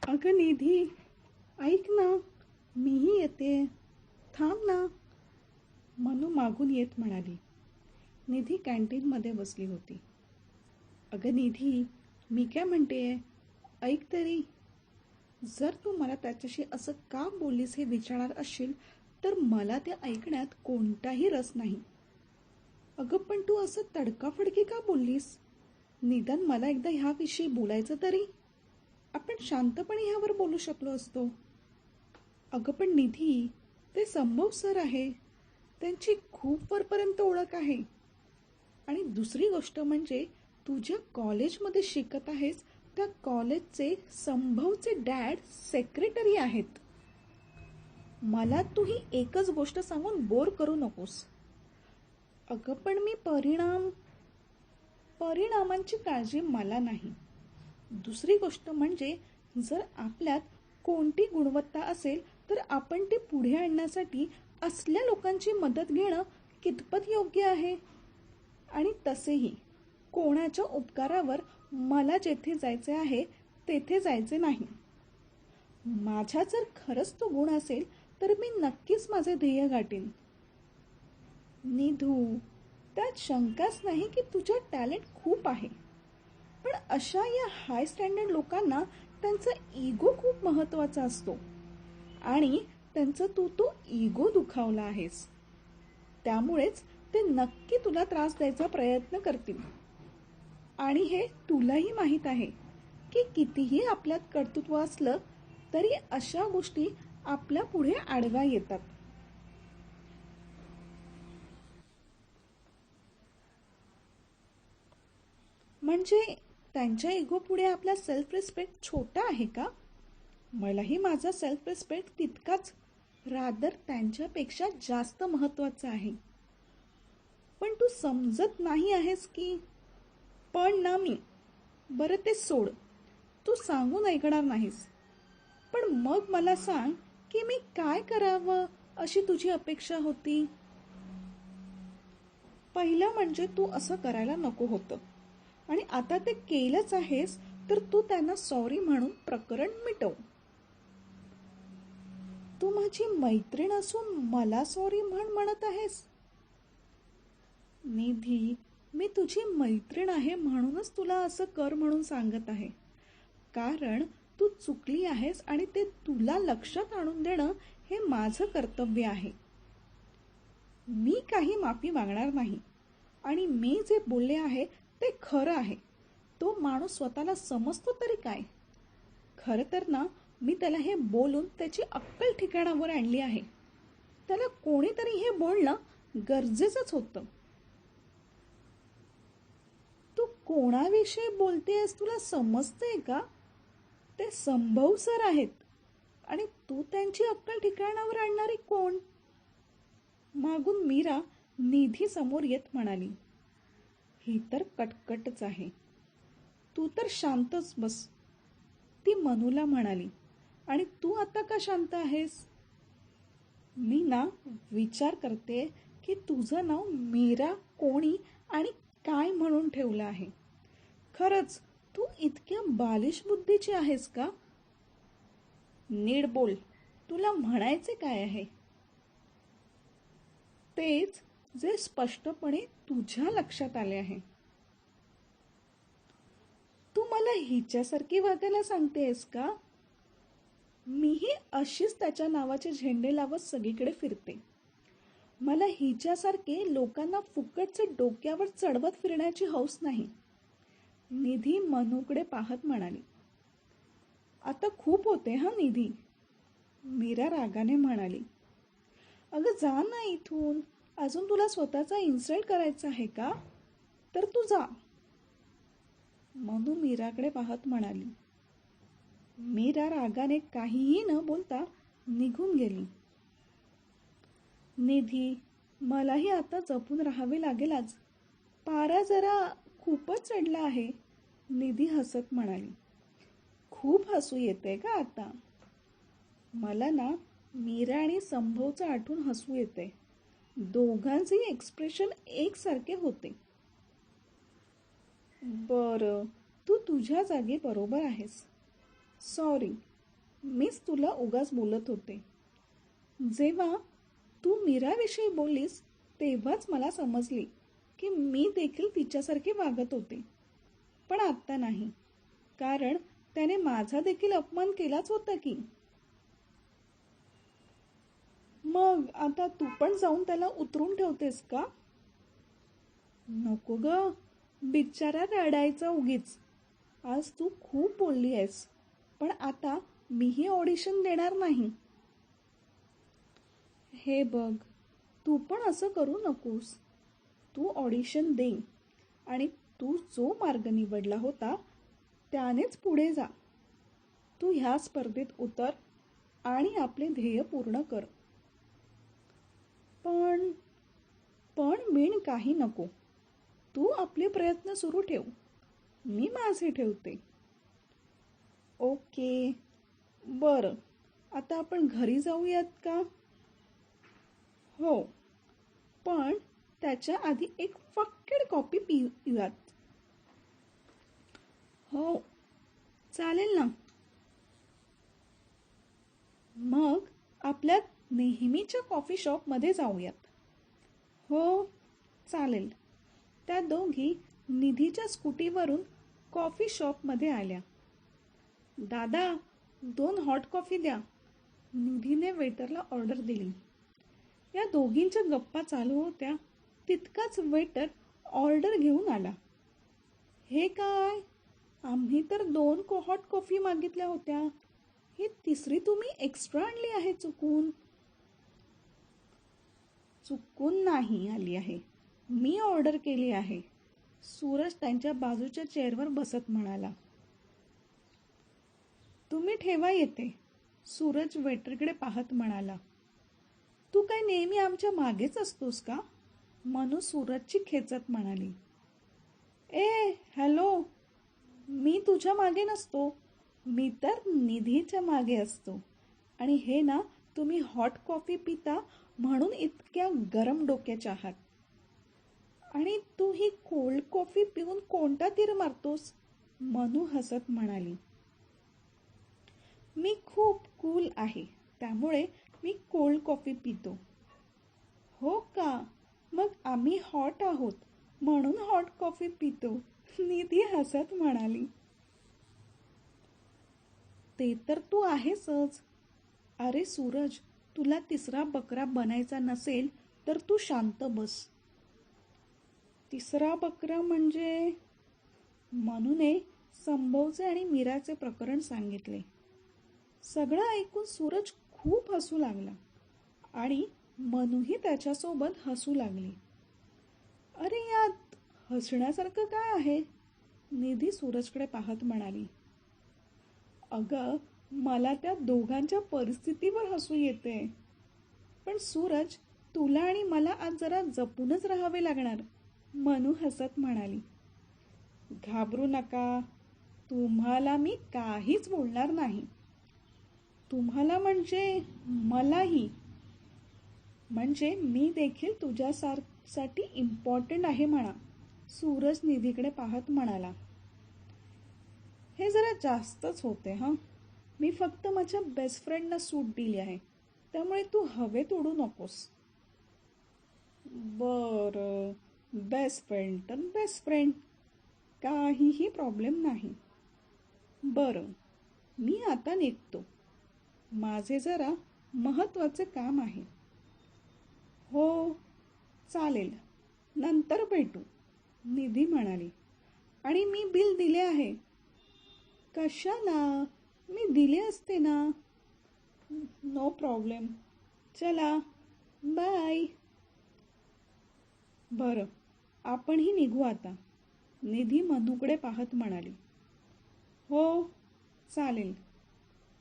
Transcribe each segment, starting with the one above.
अगं निधी, ऐक ना, मीही येते. थांब ना. मनू मागून येत म्हणाली. निधी कॅन्टीनमध्ये बसली होती. अगं निधी, मी काय म्हणतेय, ऐक तरी. जर तू मला त्याच्याशी असं का बोललीस हे विचारणार असशील तर मला ते ऐकण्यात कोणताही रस नाही. अगं पण तू असं तडकाफडकी का बोललीस? निदान मला एकदा ह्याविषयी बोलायचं तरी. आपण शांतपणे ह्यावर बोलू शकलो असतो. अगं पण निधी, ते संभव सर आहे. त्यांची खूप वरपर्यंत ओळख आहे. आणि दुसरी गोष्ट म्हणजे तू ज्या कॉलेजमध्ये शिकत आहेस त्या कॉलेजचे संभवचे डॅड सेक्रेटरी आहेत. मला तू ही एकच गोष्ट सांगून बोर करू नकोस. अगं पण मी परिणामांची काळजी मला नाही. दुसरी गोष्ट म्हणजे जर आपल्यात कोणती गुणवत्ता असेल तर आपण ती पुढे आणण्यासाठी असल्या लोकांची मदत घेणं कितपत योग्य आहे. आणि तसेही कोणाच्या उपकारावर मला जेथे जायचे आहे तेथे जायचे नाही. माझ्या जर खरंच तो गुण असेल तर मी नक्कीच माझे ध्येय गाठीन. निधू, त्यात शंकाच नाही की तुझ्यात टॅलेंट खूप आहे. पण अशा या हाय स्टँडर्ड लोकांना त्यांचा इगो खूप महत्त्वाचा असतो. आणि त्यांचा तू तो इगो दुखावला आहेस. त्यामुळेच ते नक्की तुला त्रास द्यायचा प्रयत्न करतील. आणि हे तुलाही माहीत आहे की कितीही आपल्यात कर्तृत्व असलं तरी अशा गोष्टी आपल्या पुढे आडव्या येतात. म्हणजे त्यांच्या इगो पुढे आपला सेल्फ रिस्पेक्ट छोटा आहे का? मलाही माझा सेल्फ रिस्पेक्ट तितकाच, रादर त्यांच्यापेक्षा जास्त महत्त्वाचा आहे. पण तू समजत नाही आहेस की. पण ना मी. बरं ते सोड, तू सांगून ऐकणार नाहीस. पण मग मला सांग की मी काय करावं अशी तुझी अपेक्षा होती. पहिलं म्हणजे तू असं करायला नको होतं. आणि आता ते केलंच आहेस तर तू त्यांना सॉरी म्हणून प्रकरण मिटव. तू माझी मैत्रीण असून मला सॉरी म्हणत आहेस? निधी, मी तुझी मैत्रीण आहे म्हणूनच तुला असं कर म्हणून सांगत आहे. कारण तू चुकली आहेस आणि ते तुला लक्षात आणून देणं हे माझं कर्तव्य आहे. मी काही माफी मागणार नाही. आणि मी जे बोलले आहे ते खरं आहे. तो माणूस स्वतःला समजतो तरी काय. खरं तर ना, मी त्याला हे बोलून त्याची अक्कल ठिकाणावर आणली आहे. त्याला कोणीतरी हे बोलणं गरजेचंच होतं. तू कोणाविषयी बोलतेस तुला समजतंय का? ते संभव सर आहेत. आणि तू त्यांची अक्कल ठिकाणावर आणणारी कोण? मागून मीरा निधी समोर येत म्हणाली. ही तर कटकटच आहे. तू तर शांतच बस, ती मनूला म्हणाली. आणि तू आता का शांत आहेस? मी ना विचार करते की तुझं नाव मीरा कोणी आणि काय म्हणून ठेवलं आहे. खरंच तू इतक्या बालिश बुद्धीची आहेस का? नीट बोल, तुला म्हणायचे काय आहे? तेच जे स्पष्टपणे तुझ्या लक्षात आले आहे. तू मला हिच्यासारखी वागायला सांगतेस का? मीही अशीच त्याच्या नावाचे झेंडे लावत सगळीकडे फिरते. मला हिच्यासारखे लोकांना फुकटचे डोक्यावर चढवत फिरण्याची हौस नाही. निधी मनूकडे पाहत म्हणाली. आता खूप होते हा निधी, मीरा रागाने म्हणाली. अगं जा ना इथून. अजून तुला स्वतःचा इन्सल्ट करायचा आहे का? तर तू जा. मनू मीराकडे पाहत म्हणाली. मीरा रागाने काहीही न बोलता निघून गेली. निधी, मलाही आता जपून राहावे लागेल आज. पारा जरा खूपच चढला आहे, निधी हसत म्हणाली. खूप हसू येते का आता? मला ना मीरा आणि संभवचं आठवून हसू येते. दोघांचेही एक्सप्रेशन एकसारखे होते. बरं, तू तुझ्या जागी बरोबर आहेस. सॉरी, मीच तुला उगाच बोलत होते. जेव्हा तू मीराविषयी बोललीस तेव्हाच मला समजली की मी देखील तिच्यासारखे वागत होते. पण आत्ता नाही, कारण त्याने माझा देखील अपमान केलाच होता की. मग आता तू पण जाऊन त्याला उतरून ठेवतेस का? नको ग, बिचारा रडायचा उगीच. आज तू खूप बोलली आहेस, पण आता मीही ऑडिशन देणार नाही. हे बघ, तू पण असं करू नकोस. तू ऑडिशन दे आणि तू जो मार्ग निवडला होता त्यानेच पुढे जा. तू ह्या स्पर्धेत उतर आणि आपले ध्येय पूर्ण कर. पण पण बिन काही नको. तू आपले प्रयत्न सुरू ठेव. मी माझे ठेवते. ओके, बरं. आता आपण घरी जाऊयात का? हो, पण त्याच्या आधी एक फक्कड कॉफी पिऊयात. हो, चालेल ना. मग आपल्या नेहमीच्या कॉफी शॉपमध्ये जाऊयात. हो, चालेल. त्या दोघी निधीच्या स्कूटीवरून कॉफी शॉपमध्ये आल्या. दादा, 2 हॉट कॉफी द्या. निधीने वेटरला ऑर्डर दिली. या दोघींच्या गप्पा चालू होत्या तितकाच वेटर ऑर्डर घेऊन आला. हे काय? आम्ही तर 2 हॉट कॉफी मागितल्या होत्या. ही तिसरी तुम्ही एक्स्ट्रा आणली आहे चुकून. चुकून नाही आली आहे, मी ऑर्डर केली आहे. सूरज त्यांच्या बाजूच्या चेअरवर बसत म्हणाला. तुम्ही ठेवा येते. सूरज वेटरकडे पाहत म्हणाला. तू काय नेहमी आमच्या मागेच असतोस का? मनू सूरजची खेचत म्हणाली. ए हॅलो, मी तुझ्या मागे नसतो. मी तर निधीच्या मागे असतो. आणि हे ना, तुम्ही हॉट कॉफी पिता म्हणून इतक्या गरम डोक्याच्या आहात. आणि तू ही कोल्ड कॉफी पिऊन कोणता तीर मारतोस? मनू हसत म्हणाली. मी खूप कूल आहे, त्यामुळे मी कोल्ड कॉफी पितो. हो का? मग आम्ही हॉट आहोत म्हणून हॉट कॉफी पितो, निधी हसत म्हणाली. ते तर तू आहेसच. अरे सूरज, तुला तिसरा बकरा बनायचा नसेल तर तू शांत बस. तिसरा बकरा म्हणजे? मनूने संभवचे आणि मीराचे प्रकरण सांगितले. सगळं ऐकून सूरज खूप हसू लागला आणि मनूही त्याच्यासोबत हसू लागली. अरे यात हसण्यासारखं काय आहे? निधी सूरजकडे पाहत म्हणाली. अगं, मला त्या दोघांच्या परिस्थितीवर हसू येते. पण सूरज, तुला आणि मला आज जरा जपूनच राहावे लागणार, मनू हसत म्हणाली. घाबरू नका, तुम्हाला मी काहीच बोलणार नाही. तुम्हाला म्हणजे मलाही. म्हणजे मी देखील तुझ्यासाठी इम्पॉर्टंट आहे म्हणा, सूरज निधीकडे पाहत म्हणाला. हे जरा जास्तच होते हां. मी फक्त माझ्या बेस्ट फ्रेंडना सूट दिली आहे, त्यामुळे तू हवेत उडू नकोस. बरं, बेस्ट फ्रेंड तर बेस्ट फ्रेंड, काहीही प्रॉब्लेम नाही. बरं, मी आता निघतो. माझे जरा महत्त्वाचे काम आहे. हो, चालेल, नंतर भेटू, निधी म्हणाली. आणि मी बिल दिले आहे. कशाला? मी दिले असते ना. No problem. चला, बाय. बरं, आपणही निघू आता, निधी मनूकडे पाहत म्हणाली. हो, चालेल.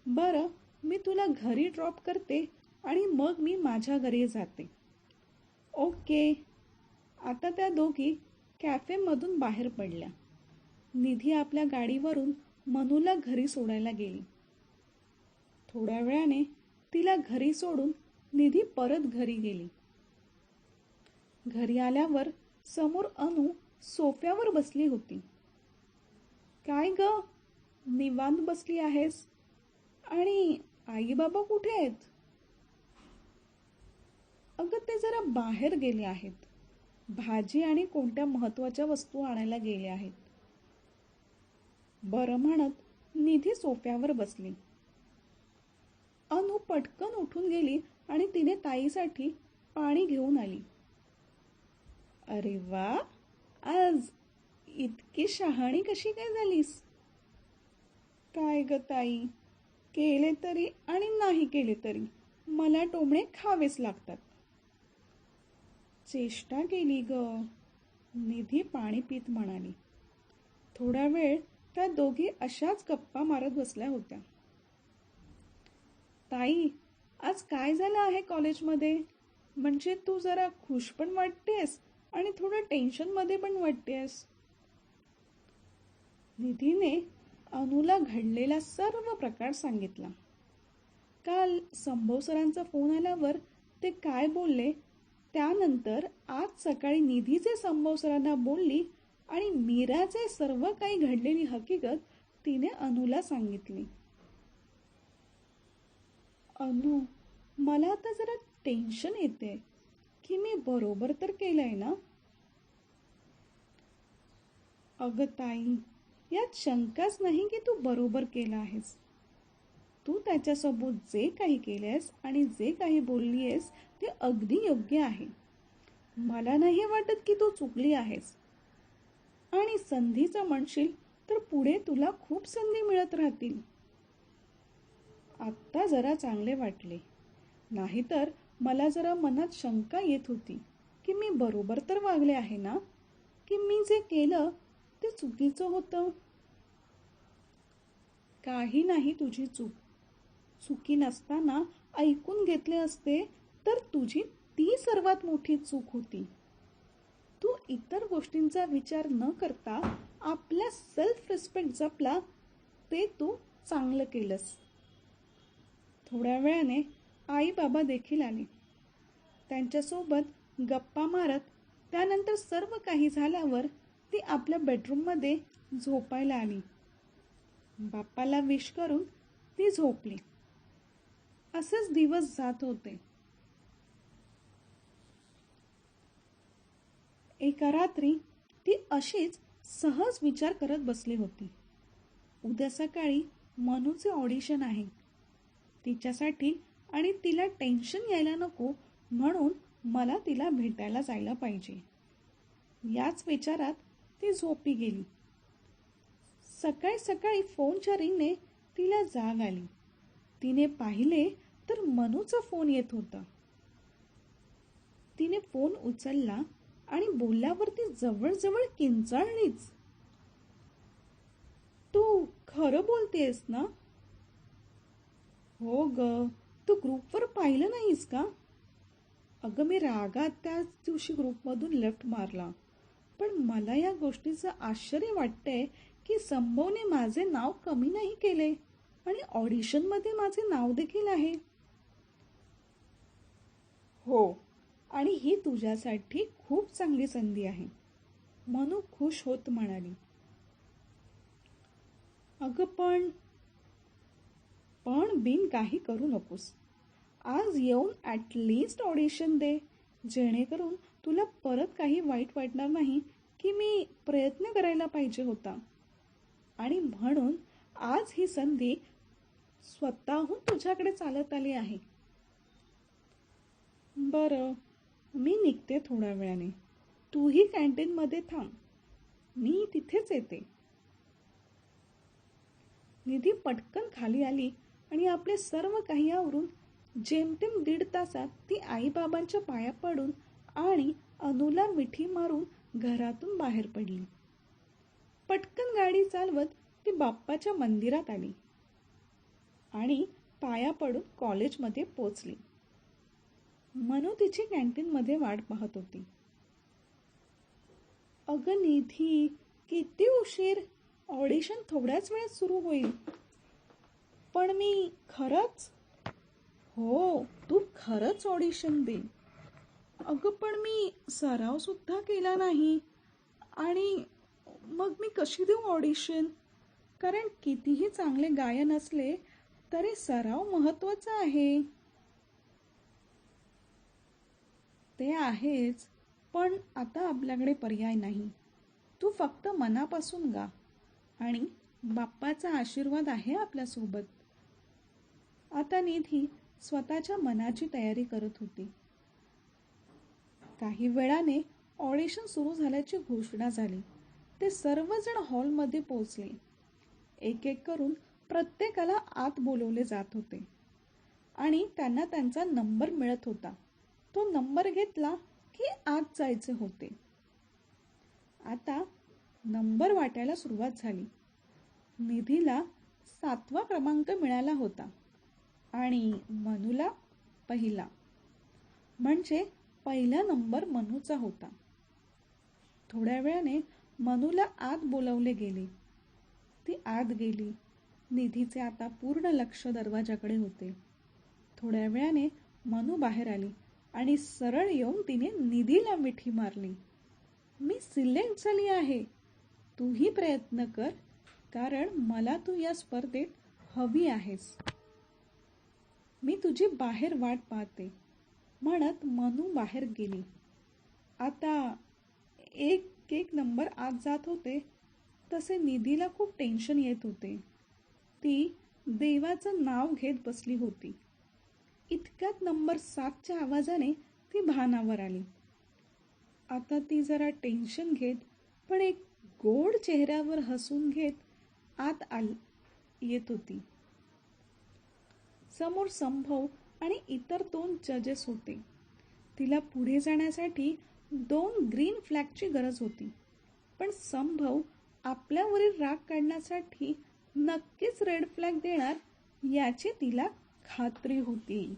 बरं, मी तुला घरी ड्रॉप करते आणि मग मी माझ्या घरी जाते. ओके. आता त्या दोघी कॅफेमधून बाहेर पडल्या. निधी आपल्या गाडीवरून मनूला घरी सोडायला गेली. थोड्या वेळाने तिला घरी सोडून निधी परत घरी गेली. घरी आल्यावर समोर अनु सोफ्यावर बसली होती. काय ग, निवांत बसली आहेस? आणि आई बाबा कुठे आहेत? अगं ते जरा बाहेर गेले आहेत. भाजी आणि कोणत्या महत्वाच्या वस्तू आणायला गेले आहेत. बरं म्हणत निधी सोफ्यावर बसली. अनु पटकन उठून गेली आणि तिने ताईसाठी पाणी घेऊन आली. अरे वा, आज इतकी शहाणी कशी काय झालीस? काय ग ताई, केले तरी आणि नाही केले तरी मला टोमणे खावेच लागतात. चेष्टा केली ग, निधी पाणी पित म्हणाली. थोडा वेळ त्या दोघी अशाच गप्पा मारत बसल्या होत्या. ताई, आज काय झालं आहे कॉलेजमध्ये? म्हणजे तू जरा खुश पण वाटतेस आणि थोडं टेन्शनमध्ये पण वाटतेस. निधीने अनुला घडलेला सर्व प्रकार सांगितला. काल संभव सरांचा फोन आल्यावर ते काय बोलले, त्यानंतर आज सकाळी निधीचे संभव सरांना बोलली आणि मीराचे सर्व काही घडलेली हकीकत तिने अनुला सांगितली. अनु, मला आता जरा टेन्शन येते की मी बरोबर तर केलंय ना? अगं ताई, यात शंकाच नाही की तू बरोबर केलं आहेस. तू त्याच्यासोबत जे काही केलेस आणि जे काही बोललीयस ते अगदी योग्य आहे. मला नाही वाटत की तू चुकली आहेस. आणि संधीचं म्हणशील तर पुढे तुला खूप संधी मिळत राहतील. आत्ता जरा चांगले वाटले. नाहीतर मला जरा मनात शंका येत होती की मी बरोबर तर वागले आहे ना, की मी जे केलं ते चुकीचं होतं. काही नाही तुझी चूक. चुकी नसताना ऐकून घेतले असते तर तुझी ती सर्वात मोठी चूक होती. तू इतर गोष्टींचा विचार न करता आपला सेल्फ रिस्पेक्ट जपला, ते तू चांगलं केलंस. थोड्या वेळाने आई बाबा देखील आले. त्यांच्यासोबत गप्पा मारत त्यानंतर सर्व काही झाल्यावर ती आपल्या बेडरूममध्ये झोपायला आली. बाप्पाला विश करून ती झोपली. असेच दिवस जात होते. एका रात्री ती अशीच सहज विचार करत बसली होती. उद्या सकाळी मनूचे ऑडिशन आहे. तिच्यासाठी आणि तिला टेन्शन यायला नको म्हणून मला तिला भेटायला जायला पाहिजे. याच विचारात ती झोपी गेली. सकाळी सकाळी फोनच्या रिंगने तिला जाग आली. तिने पाहिले तर मनूचा फोन येत होता. तिने फोन उचलला आणि बोलल्यावर ती जवळजवळ किंचाळलीच. तू खरं बोलतेस ना? हो ग, तू ग्रुपवर पाहिलं नाहीस का? अगं मी रागात त्याच दिवशी ग्रुपमधून लेफ्ट मारला. पण मला या गोष्टीचं आश्चर्य वाटतंय की संभवने माझे नाव कमी नाही केले आणि ऑडिशनमध्ये माझे नाव देखील आहे. हो, आणि ही तुझ्यासाठी खूप चांगली संधी आहे, मनू खुश होत म्हणाली. अगं पण पण बिन काही करू नकोस. आज येऊन ॲटलिस्ट ऑडिशन दे, जेणेकरून तुला परत काही वाईट वाटणार नाही की मी प्रयत्न करायला पाहिजे होता. आणि म्हणून आज ही संधी स्वतःहून तुझ्याकडे चालत आली आहे. बरं, मी निघते थोड्या वेळाने. तूही कॅन्टीनमध्ये थांब, मी तिथेच येते. निधी पटकन खाली आली आणि आपले सर्व काही आवरून जेमतेम 1.5 तासात ती आईबाबांच्या पाया पडून आणि अनुला मिठी मारून घरातून बाहेर पडली. पटकन गाडी चालवत ती बाप्पाच्या मंदिरात आली आणि पाया पडून कॉलेजमध्ये पोचली. मनू तिची कॅन्टीनमध्ये वाट पाहत होती. अगं निधी, किती उशीर? ऑडिशन थोड्याच वेळात सुरू होईल. पण मी खरंच? हो, तू खरंच ऑडिशन दे. अगं पण मी सराव सुद्धा केला नाही आणि मग मी कशी देऊ ऑडिशन? कारण कितीही चांगले गायन असले तरी सराव महत्वाचा आहे. ते आहेच, पण आता आपल्याकडे पर्याय नाही. तू फक्त मनापासून गा आणि बाप्पाचा आशीर्वाद आहे आपल्यासोबत. आता निधी स्वतःच्या मनाची तयारी करत होती. काही वेळाने ऑडिशन सुरू झाल्याची घोषणा झाली. ते सर्वजण हॉलमध्ये पोहोचले. एक एक करून प्रत्येकाला आत बोलवले जात होते आणि त्यांना त्यांचा नंबर मिळत होता. तो नंबर घेतला की आत जायचे होते. आता नंबर वाटायला सुरुवात झाली. निधीला 7वा क्रमांक मिळाला होता आणि मनूला पहिला. म्हणजे पहिला नंबर मनूचा होता. थोड्या वेळाने मनूला आत बोलावले गेले. ती आत गेली. निधीचे आता पूर्ण लक्ष दरवाजाकडे होते. थोड्या वेळाने मनू बाहेर आली आणि सरळ येऊन तिने निधीला मिठी मारली. मी सिलेक्ट झाली आहे. तूही प्रयत्न कर, कारण मला तू या स्पर्धेत हवी आहेस. मी तुझी बाहेर वाट पाहते, म्हणत मनू बाहेर गेली. आता एक एक नंबर आत जात होते तसे निधीला खूप टेन्शन येत होते. ती देवाचं नाव घेत बसली होती. इतक्यात नंबर 7च्या आवाजाने ती भानावर आली. आता ती जरा टेन्शन घेत पण एक गोड चेहऱ्यावर हसून घेत आत येत होती. समोर संभव आणि इतर 2 जजेस होते. तिला पुढे जाण्यासाठी 2 ग्रीन फ्लॅगची गरज होती, पण संभव आपल्यावरील राग काढण्यासाठी नक्कीच रेड फ्लॅग देणार याची तिला खात्री होती.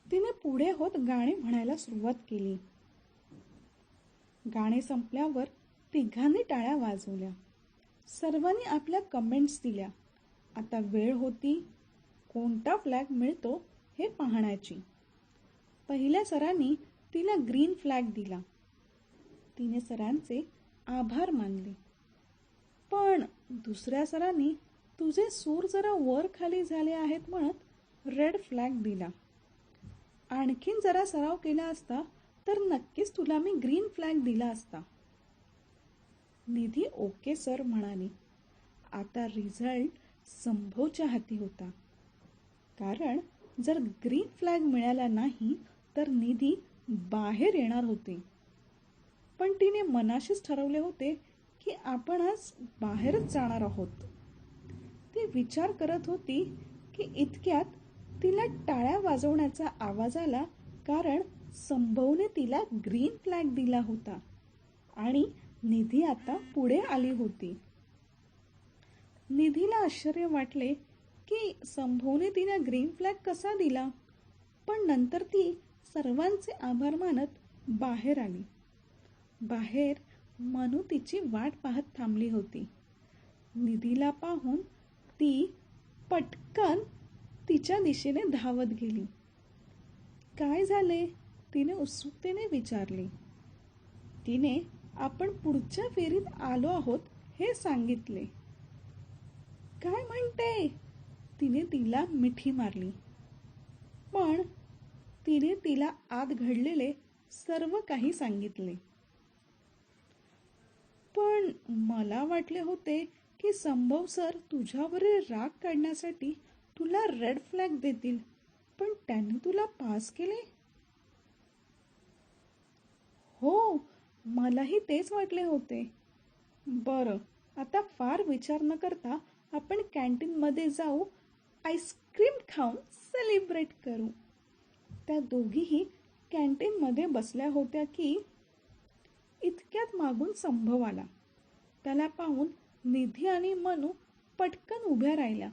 तिने पुढे होत गाणे म्हणायला सुरुवात केली. गाणे संपल्यावर तिघांनी टाळ्या वाजवल्या. सर्वांनी आपल्या कमेंट्स दिल्या. आता वेळ होती कोणता फ्लॅग मिळतो हे पाहण्याची. पहिल्या सरांनी तिला ग्रीन फ्लॅग दिला. तिने सरांचे आभार मानले. पण दुसऱ्या सरांनी तुझे सूर जरा वर खाली झाले आहेत म्हणत रेड फ्लॅग दिला. आणखीन जरा सराव केला असता तर नक्कीच तुला मी ग्रीन फ्लॅग दिला असता. निधी ओके सर म्हणाली. आता रिझल्ट संभवच्या हाती होता, कारण जर ग्रीन फ्लॅग मिळाला नाही तर निधी बाहेर येणार होते. पण तिने मनाशीच ठरवले होते की आपण आज बाहेरच जाणार आहोत. ती विचार करत होती की इतक्यात तिला टाळ्या वाजवण्याचा आवाज आला, कारण संभवने तिला ग्रीन फ्लॅग दिला होता आणि निधी आता पुढे आली होती. निधीला आश्चर्य वाटले की संभवने तिला ग्रीन फ्लॅग कसा दिला, पण नंतर ती सर्वांचे आभार मानत बाहेर आली. बाहेर मनू तिची वाट पाहत थांबली होती. निधीला पाहून ती पटकन तिच्या दिशेने धावत गेली. काय झाले? तिने उत्सुकतेने विचारले. तिने आपण पुढच्या फेरीत आलो आहोत हे सांगितले. काय म्हणते? तिने तिला मिठी मारली. पण तिने तिला आत घडलेले सर्व काही सांगितले. पण मला वाटले होते की संभव सर तुझ्यावरील राग काढण्यासाठी तुला रेड फ्लॅग देतील, पण त्यांनी तुला पास केले. हो, मलाही तेच वाटले होते. बरं, आता फार विचार न करता आपण कॅन्टीनमध्ये जाऊ, आईस्क्रीम खाऊन सेलिब्रेट करू. त्या दोघीही कॅन्टीनमध्ये बसल्या होत्या की इतक्यात मागून संभव आला. त्याला पाहून निधी आणि मनू पटकन उभ्या राहिल्या.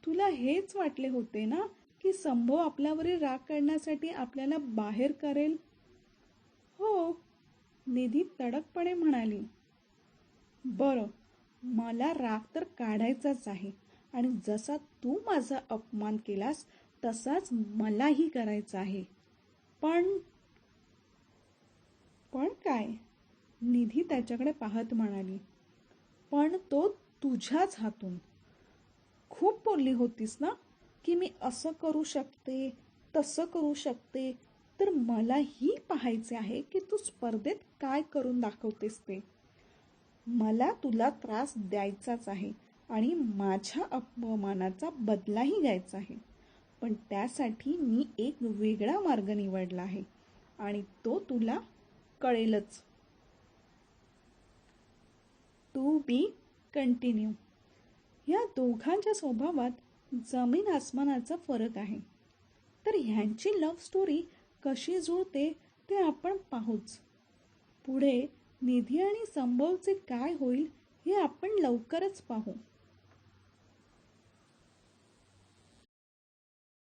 तुला हेच वाटले होते ना की संभव आपल्यावरील राग काढण्यासाठी आपल्याला बाहेर करेल? हो, निधी तडकपणे म्हणाली. बरं, मला राग तर काढायचाच आहे आणि जसा तू माझा अपमान केलास तसाच मलाही करायचा आहे. पण काय? निधी त्याच्याकडे पाहत म्हणाली. पण तो तुझ्याच हातून. खूप बोलली होतीस ना की मी असं करू शकते, तसं करू शकते. तर मलाही पाहायचे आहे की तू स्पर्धेत काय करून दाखवतेस ते. मला तुला त्रास द्यायचाच आहे आणि माझ्या अपमानाचा बदलाही घ्यायचा आहे. पण त्यासाठी मी एक वेगळा मार्ग निवडला आहे आणि तो तुला कळेलच. To be continue. या दोघांच्या स्वभावात जमीन आसमानाचा फरक आहे. तर ह्यांची लव्ह स्टोरी कशी जुळते ते आपण पाहूच. पुढे निधी आणि संभवचे काय होईल हे आपण लवकरच पाहू.